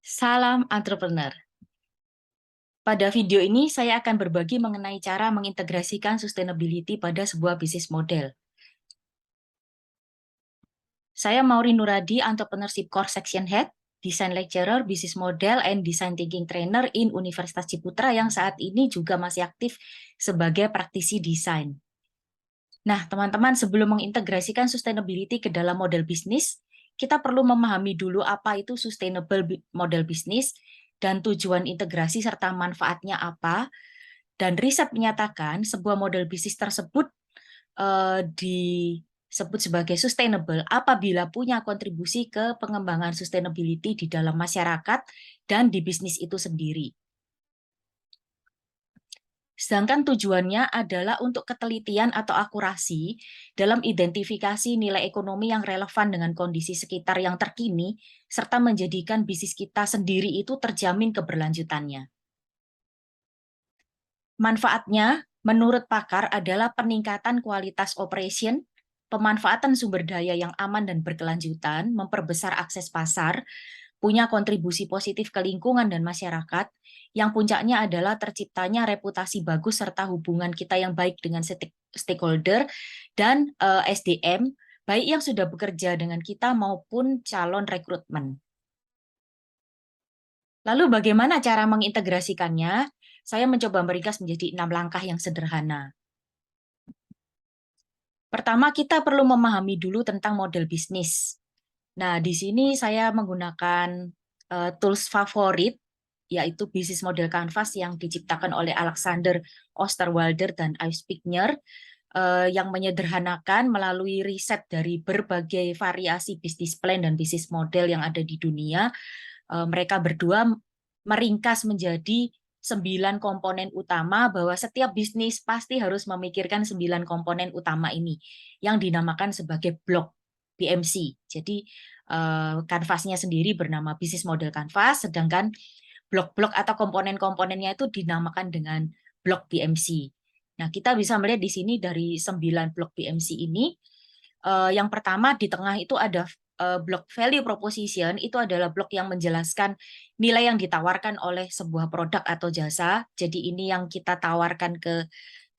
Salam entrepreneur. Pada video ini saya akan berbagi mengenai cara mengintegrasikan sustainability pada sebuah bisnis model. Saya Mauri Nuradi, Entrepreneurship Core Section Head, Design Lecturer, Business Model, and Design Thinking Trainer in Universitas Ciputra yang saat ini juga masih aktif sebagai praktisi desain. Nah, teman-teman, sebelum mengintegrasikan sustainability ke dalam model bisnis, kita perlu memahami dulu apa itu sustainable model bisnis dan tujuan integrasi serta manfaatnya apa. Dan riset menyatakan sebuah model bisnis tersebut disebut sebagai sustainable apabila punya kontribusi ke pengembangan sustainability di dalam masyarakat dan di bisnis itu sendiri. Sedangkan tujuannya adalah untuk ketelitian atau akurasi dalam identifikasi nilai ekonomi yang relevan dengan kondisi sekitar yang terkini, serta menjadikan bisnis kita sendiri itu terjamin keberlanjutannya. Manfaatnya, menurut pakar, adalah peningkatan kualitas operation, pemanfaatan sumber daya yang aman dan berkelanjutan, memperbesar akses pasar, punya kontribusi positif ke lingkungan dan masyarakat, yang puncaknya adalah terciptanya reputasi bagus serta hubungan kita yang baik dengan stakeholder dan SDM, baik yang sudah bekerja dengan kita maupun calon rekrutmen. Lalu bagaimana cara mengintegrasikannya? Saya mencoba meringkas menjadi 6 langkah yang sederhana. Pertama, kita perlu memahami dulu tentang model bisnis. Nah, di sini saya menggunakan tools favorit, yaitu bisnis model Canvas yang diciptakan oleh Alexander Osterwalder dan Yves Pickner, yang menyederhanakan melalui riset dari berbagai variasi bisnis plan dan bisnis model yang ada di dunia. Mereka berdua meringkas menjadi 9 komponen utama, bahwa setiap bisnis pasti harus memikirkan 9 komponen utama ini yang dinamakan sebagai blok BMC. Jadi kanvasnya sendiri bernama bisnis model kanvas, sedangkan blok-blok atau komponen-komponennya itu dinamakan dengan blok BMC. Nah, kita bisa melihat di sini dari 9 blok BMC ini, yang pertama di tengah itu ada blok value proposition. Itu adalah blok yang menjelaskan nilai yang ditawarkan oleh sebuah produk atau jasa. Jadi ini yang kita tawarkan ke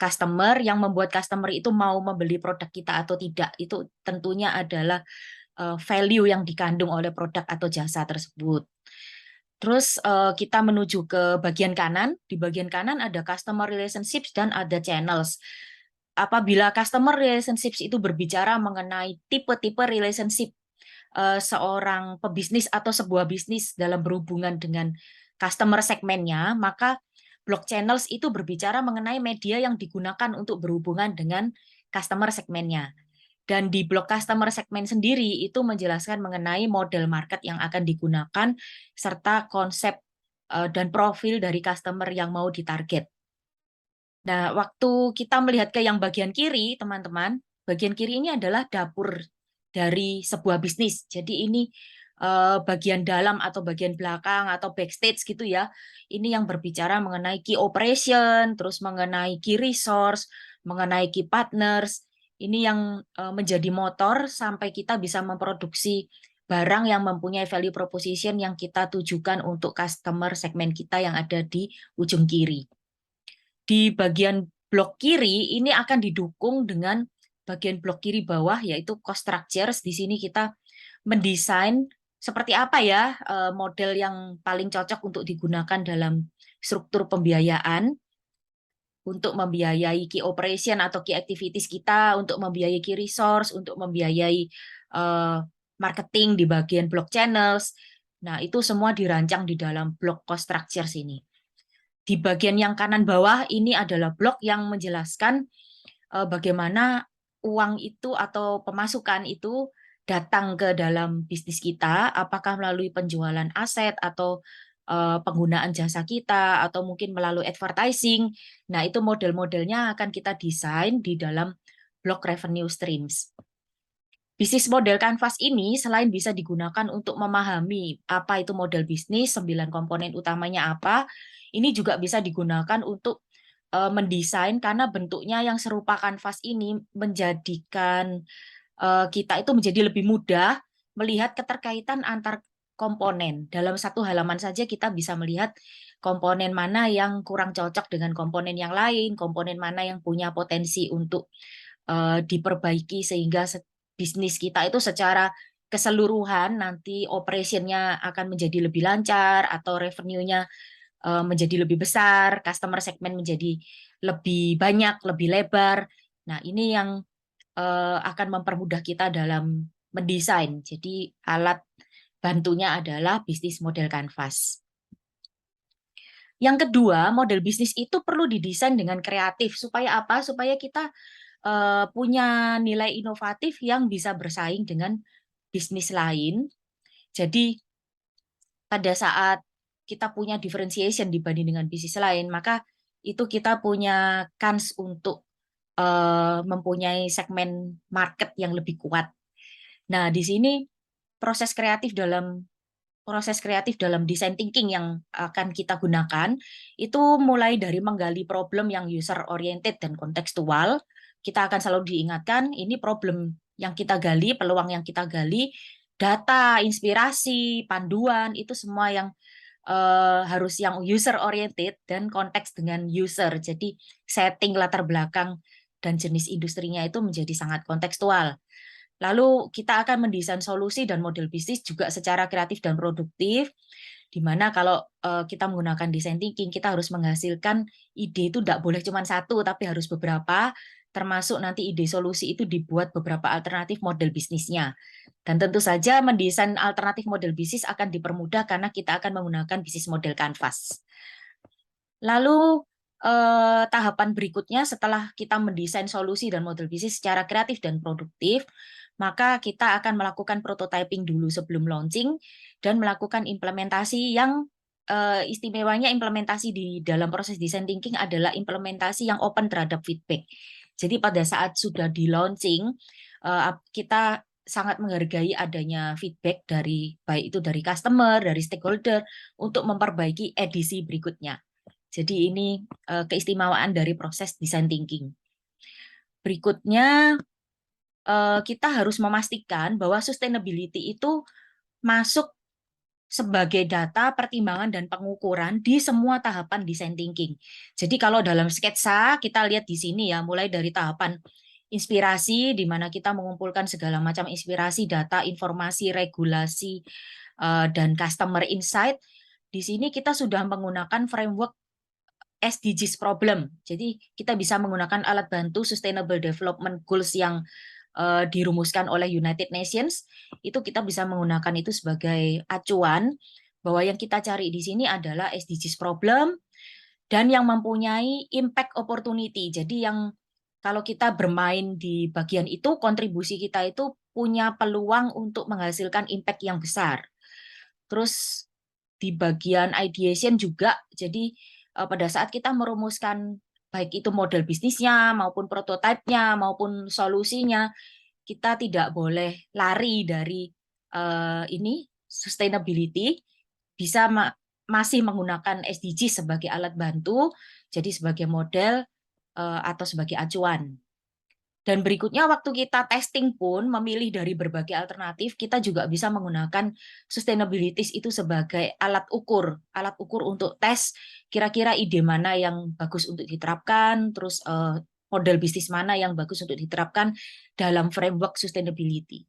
customer, yang membuat customer itu mau membeli produk kita atau tidak. Itu tentunya adalah value yang dikandung oleh produk atau jasa tersebut. Terus kita menuju ke bagian kanan. Di bagian kanan ada customer relationships dan ada channels. Apabila customer relationships itu berbicara mengenai tipe-tipe relationship seorang pebisnis atau sebuah bisnis dalam berhubungan dengan customer segmennya, maka blog channels itu berbicara mengenai media yang digunakan untuk berhubungan dengan customer segmennya. Dan di blog customer segmen sendiri itu menjelaskan mengenai model market yang akan digunakan serta konsep dan profil dari customer yang mau ditarget. Nah, waktu kita melihat ke yang bagian kiri, teman-teman, bagian kiri ini adalah dapur dari sebuah bisnis. Jadi ini bagian dalam atau bagian belakang atau backstage gitu ya. Ini yang berbicara mengenai key operation, terus mengenai key resource, mengenai key partners. Ini yang menjadi motor sampai kita bisa memproduksi barang yang mempunyai value proposition yang kita tujukan untuk customer segmen kita yang ada di ujung kiri. Di bagian blok kiri ini akan didukung dengan bagian blok kiri bawah, yaitu cost structures. Di sini kita mendesain seperti apa ya model yang paling cocok untuk digunakan dalam struktur pembiayaan untuk membiayai key operation atau key activities kita, untuk membiayai key resource, untuk membiayai marketing di bagian blok channels. Nah, itu semua dirancang di dalam blok cost structures ini. Di bagian yang kanan bawah ini adalah blok yang menjelaskan bagaimana uang itu atau pemasukan itu datang ke dalam bisnis kita, apakah melalui penjualan aset atau penggunaan jasa kita, atau mungkin melalui advertising. Nah, itu model-modelnya akan kita desain di dalam blok revenue streams. Bisnis model Canvas ini selain bisa digunakan untuk memahami apa itu model bisnis, 9 komponen utamanya apa, ini juga bisa digunakan untuk mendesain, karena bentuknya yang serupa Canvas ini menjadikan kita itu menjadi lebih mudah melihat keterkaitan antar komponen. Dalam satu halaman saja kita bisa melihat komponen mana yang kurang cocok dengan komponen yang lain, komponen mana yang punya potensi untuk diperbaiki sehingga bisnis kita itu secara keseluruhan nanti operationnya akan menjadi lebih lancar atau revenue-nya menjadi lebih besar, customer segment menjadi lebih banyak, lebih lebar. Nah, ini yang akan mempermudah kita dalam mendesain. Jadi alat bantunya adalah bisnis model kanvas. Yang kedua, model bisnis itu perlu didesain dengan kreatif. Supaya apa? Supaya kita punya nilai inovatif yang bisa bersaing dengan bisnis lain. Jadi pada saat kita punya differentiation dibanding dengan bisnis lain, maka itu kita punya kans untuk mempunyai segmen market yang lebih kuat. Nah, di sini proses kreatif dalam design thinking yang akan kita gunakan itu mulai dari menggali problem yang user oriented dan kontekstual. Kita akan selalu diingatkan ini problem yang kita gali, peluang yang kita gali, data, inspirasi, panduan itu semua yang harus yang user oriented dan konteks dengan user. Jadi setting latar belakang dan jenis industrinya itu menjadi sangat kontekstual. Lalu kita akan mendesain solusi dan model bisnis juga secara kreatif dan produktif, di mana kalau kita menggunakan design thinking, kita harus menghasilkan ide itu tidak boleh cuma satu, tapi harus beberapa, termasuk nanti ide solusi itu dibuat beberapa alternatif model bisnisnya. Dan tentu saja mendesain alternatif model bisnis akan dipermudah karena kita akan menggunakan bisnis model kanvas. Lalu tahapan berikutnya setelah kita mendesain solusi dan model bisnis secara kreatif dan produktif, maka kita akan melakukan prototyping dulu sebelum launching dan melakukan implementasi yang istimewanya implementasi di dalam proses design thinking adalah implementasi yang open terhadap feedback. Jadi pada saat sudah di launching, kita sangat menghargai adanya feedback dari baik itu dari customer, dari stakeholder untuk memperbaiki edisi berikutnya. Jadi ini keistimewaan dari proses design thinking. Berikutnya, kita harus memastikan bahwa sustainability itu masuk sebagai data, pertimbangan, dan pengukuran di semua tahapan design thinking. Jadi kalau dalam sketsa, kita lihat di sini ya, mulai dari tahapan inspirasi, di mana kita mengumpulkan segala macam inspirasi, data, informasi, regulasi, dan customer insight. Di sini kita sudah menggunakan framework SDGs problem. Jadi kita bisa menggunakan alat bantu Sustainable Development Goals yang dirumuskan oleh United Nations. Itu kita bisa menggunakan itu sebagai acuan bahwa yang kita cari di sini adalah SDGs problem dan yang mempunyai impact opportunity. Jadi yang kalau kita bermain di bagian itu, kontribusi kita itu punya peluang untuk menghasilkan impact yang besar. Terus di bagian ideation juga, jadi pada saat kita merumuskan baik itu model bisnisnya maupun prototipenya maupun solusinya, kita tidak boleh lari dari ini sustainability, bisa masih menggunakan SDG sebagai alat bantu, jadi sebagai model atau sebagai acuan. Dan berikutnya waktu kita testing pun memilih dari berbagai alternatif, kita juga bisa menggunakan sustainability itu sebagai alat ukur untuk tes kira-kira ide mana yang bagus untuk diterapkan, terus model bisnis mana yang bagus untuk diterapkan dalam framework sustainability.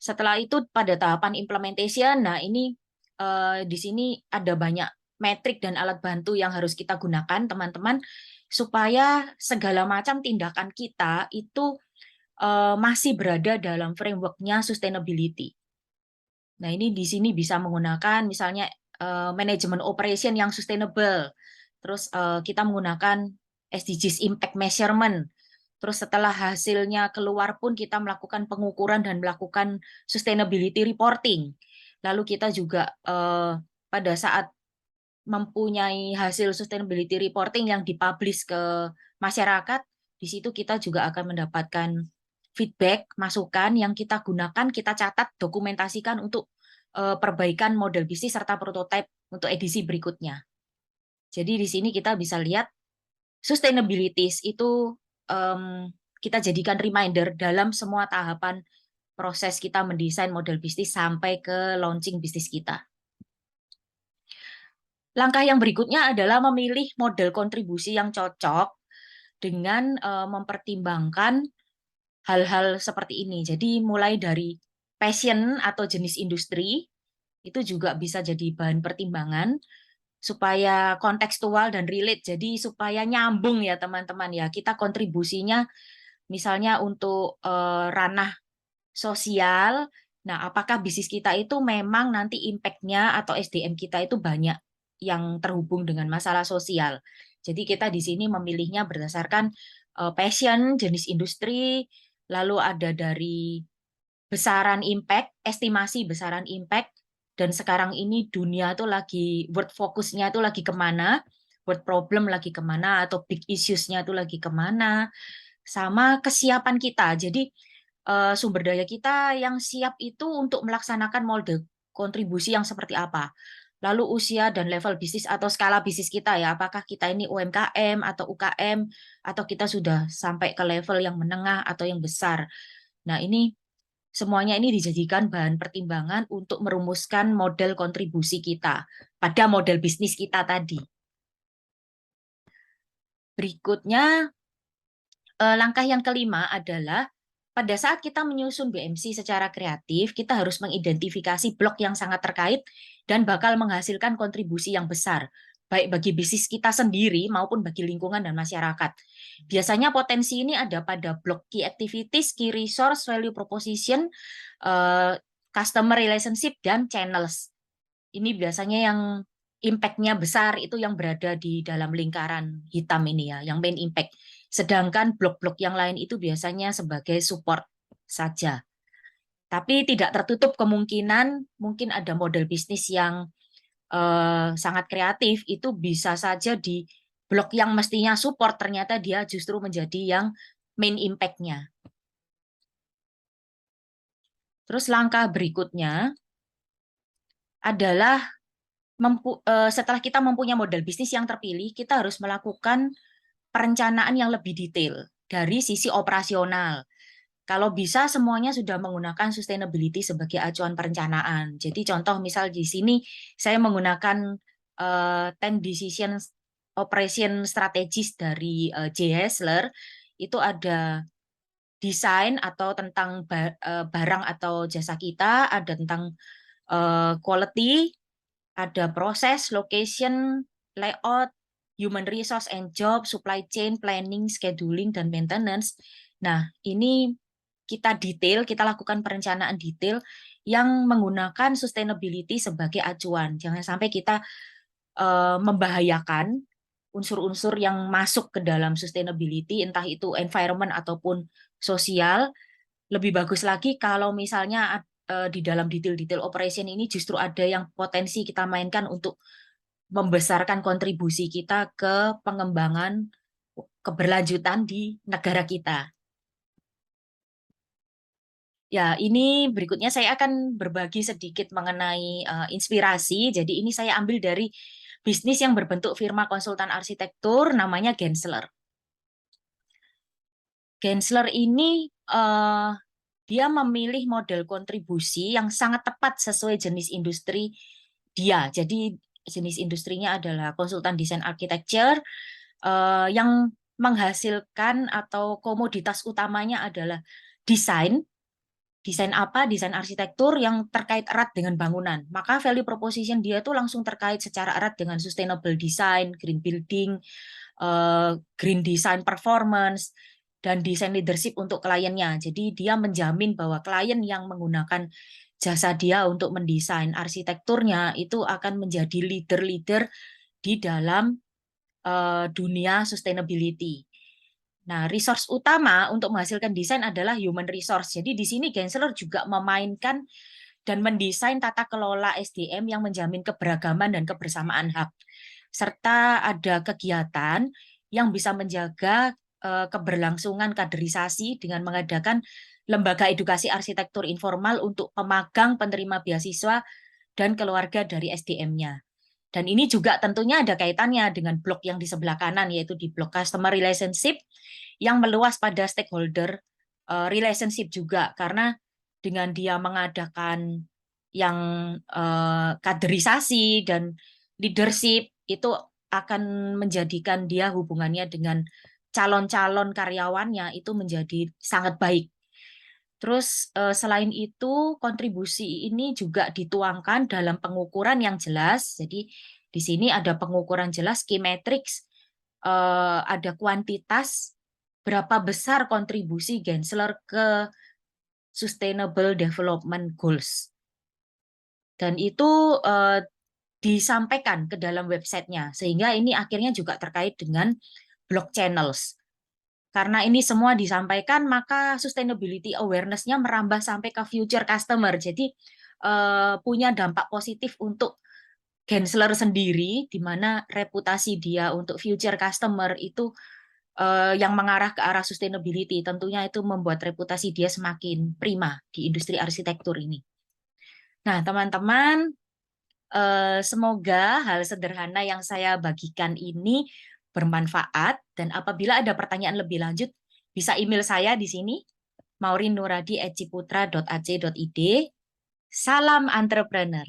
Setelah itu pada tahapan implementation, nah ini di sini ada banyak metrik dan alat bantu yang harus kita gunakan, teman-teman, supaya segala macam tindakan kita itu masih berada dalam framework-nya sustainability. Nah, ini di sini bisa menggunakan misalnya manajemen operation yang sustainable. Terus kita menggunakan SDGs impact measurement. Terus setelah hasilnya keluar pun kita melakukan pengukuran dan melakukan sustainability reporting. Lalu kita juga pada saat mempunyai hasil sustainability reporting yang dipublish ke masyarakat, di situ kita juga akan mendapatkan feedback, masukan yang kita gunakan, kita catat, dokumentasikan untuk perbaikan model bisnis serta prototipe untuk edisi berikutnya. Jadi di sini kita bisa lihat sustainability itu kita jadikan reminder dalam semua tahapan proses kita mendesain model bisnis sampai ke launching bisnis kita. Langkah yang berikutnya adalah memilih model kontribusi yang cocok dengan mempertimbangkan hal-hal seperti ini. Jadi mulai dari passion atau jenis industri, itu juga bisa jadi bahan pertimbangan supaya kontekstual dan relate. Jadi supaya nyambung ya teman-teman ya. Kita kontribusinya misalnya untuk ranah sosial. Nah, apakah bisnis kita itu memang nanti impact-nya atau SDM kita itu banyak yang terhubung dengan masalah sosial. Jadi kita di sini memilihnya berdasarkan passion, jenis industri, lalu ada dari besaran impact, estimasi besaran impact, dan sekarang ini dunia tuh lagi word fokusnya tuh lagi kemana, word problem lagi kemana, atau big issues-nya tuh lagi kemana, sama kesiapan kita. Jadi sumber daya kita yang siap itu untuk melaksanakan model kontribusi yang seperti apa. Lalu usia dan level bisnis atau skala bisnis kita ya, apakah kita ini UMKM atau UKM, atau kita sudah sampai ke level yang menengah atau yang besar. Nah, ini semuanya ini dijadikan bahan pertimbangan untuk merumuskan model kontribusi kita pada model bisnis kita tadi. Berikutnya, langkah yang kelima adalah pada saat kita menyusun BMC secara kreatif, kita harus mengidentifikasi blok yang sangat terkait dan bakal menghasilkan kontribusi yang besar, baik bagi bisnis kita sendiri maupun bagi lingkungan dan masyarakat. Biasanya potensi ini ada pada blok key activities, key resource, value proposition, customer relationship, dan channels. Ini biasanya yang impact-nya besar, itu yang berada di dalam lingkaran hitam ini ya, yang main impact. Sedangkan blok-blok yang lain itu biasanya sebagai support saja. Tapi tidak tertutup kemungkinan mungkin ada model bisnis yang sangat kreatif, itu bisa saja di blok yang mestinya support, ternyata dia justru menjadi yang main impact-nya. Terus langkah berikutnya adalah setelah kita mempunyai model bisnis yang terpilih, kita harus melakukan perencanaan yang lebih detail dari sisi operasional. Kalau bisa semuanya sudah menggunakan sustainability sebagai acuan perencanaan. Jadi contoh misal di sini saya menggunakan 10 decision operation strategis dari J. Hessler, itu ada desain atau tentang barang atau jasa kita, ada tentang quality, ada proses, location, layout, human resource and job, supply chain, planning, scheduling, dan maintenance. Nah, ini kita detail, kita lakukan perencanaan detail yang menggunakan sustainability sebagai acuan. Jangan sampai kita membahayakan unsur-unsur yang masuk ke dalam sustainability, entah itu environment ataupun sosial. Lebih bagus lagi kalau misalnya di dalam detail-detail operation ini justru ada yang potensi kita mainkan untuk membesarkan kontribusi kita ke pengembangan keberlanjutan di negara kita. Ya, ini berikutnya saya akan berbagi sedikit mengenai inspirasi. Jadi ini saya ambil dari bisnis yang berbentuk firma konsultan arsitektur, namanya Gensler. Gensler ini dia memilih model kontribusi yang sangat tepat sesuai jenis industri dia. Jadi jenis industrinya adalah konsultan desain architecture yang menghasilkan atau komoditas utamanya adalah desain. Desain apa? Desain arsitektur yang terkait erat dengan bangunan. Maka value proposition dia itu langsung terkait secara erat dengan sustainable design, green building, green design performance, dan desain leadership untuk kliennya. Jadi dia menjamin bahwa klien yang menggunakan jasa dia untuk mendesain arsitekturnya itu akan menjadi leader-leader di dalam dunia sustainability. Nah, resource utama untuk menghasilkan desain adalah human resource. Jadi di sini Gensler juga memainkan dan mendesain tata kelola SDM yang menjamin keberagaman dan kebersamaan hak. Serta ada kegiatan yang bisa menjaga keberlangsungan kaderisasi dengan mengadakan lembaga edukasi arsitektur informal untuk pemagang, penerima beasiswa, dan keluarga dari SDM-nya. Dan ini juga tentunya ada kaitannya dengan blok yang di sebelah kanan, yaitu di blok customer relationship yang meluas pada stakeholder relationship juga, karena dengan dia mengadakan yang kaderisasi dan leadership, itu akan menjadikan dia hubungannya dengan calon-calon karyawannya itu menjadi sangat baik. Terus selain itu kontribusi ini juga dituangkan dalam pengukuran yang jelas. Jadi di sini ada pengukuran jelas key metrics, ada kuantitas berapa besar kontribusi Gensler ke Sustainable Development Goals. Dan itu disampaikan ke dalam websitenya, sehingga ini akhirnya juga terkait dengan blog channels. Karena ini semua disampaikan, maka sustainability awareness-nya merambah sampai ke future customer. Jadi punya dampak positif untuk Gensler sendiri, di mana reputasi dia untuk future customer itu yang mengarah ke arah sustainability. Tentunya itu membuat reputasi dia semakin prima di industri arsitektur ini. Nah, teman-teman, semoga hal sederhana yang saya bagikan ini bermanfaat, dan apabila ada pertanyaan lebih lanjut, bisa email saya di sini, maurinuradi@ciputra.ac.id. Salam entrepreneur.